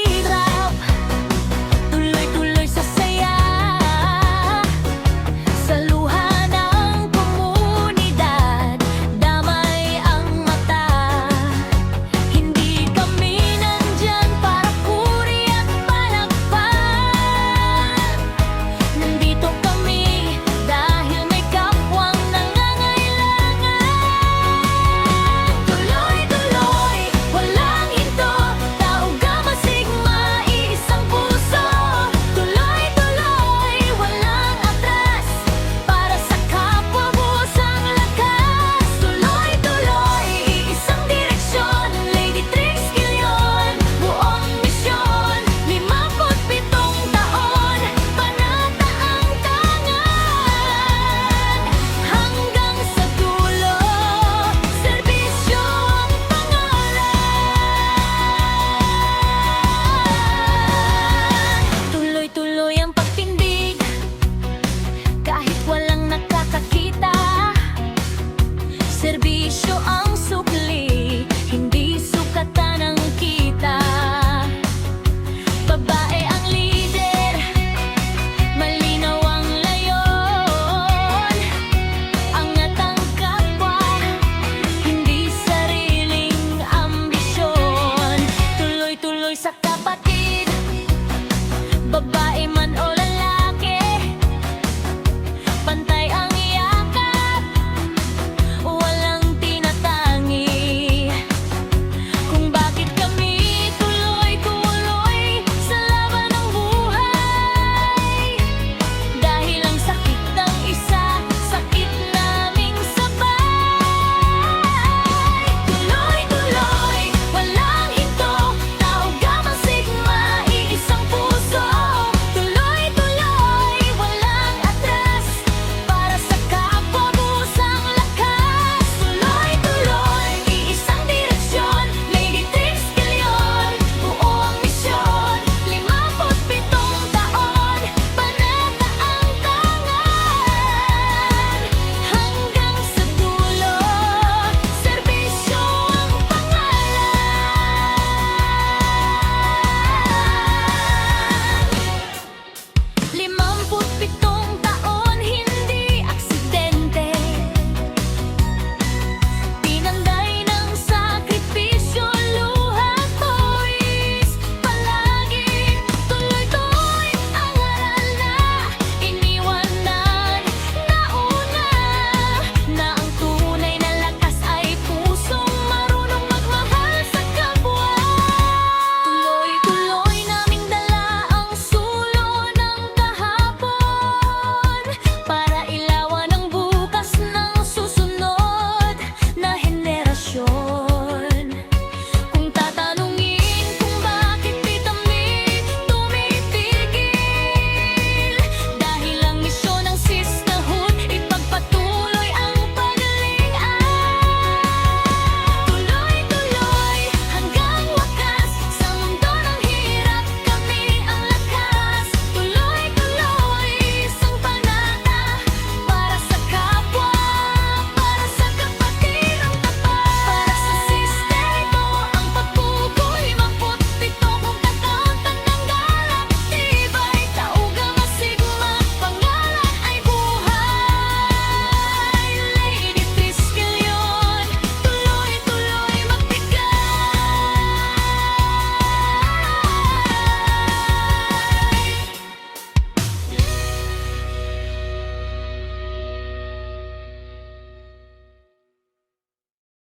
hirap, tuloy-tuloy sa saya. Sa luha ng komunidad, damay ang mata. Hindi kami nandyan para puri at palakpak. Nandito kami dahil may kapwang nangangailangan. Tuloy-tuloy, walang hinto, Tau Gamma Sigma, iisang puso. Tuloy-tuloy, walang atras, para sa kapwa buhos ang lakas. Tuloy-tuloy, iisang direksyon, Lady Trix Quilion, buong misyon. 57 taon, panata ang tangan. Hanggang sa dulo, serbisyo ang pangalan. Tuloy-tuloy ang pagtindig, kahit walang nakakakita. Serbisyo ang sukli, hindi sukatan ang kita. Babae ang leader, malinaw ang layon. Angat ang kapwa, hindi sariling ambisyon. Tuloy-tuloy sa kapat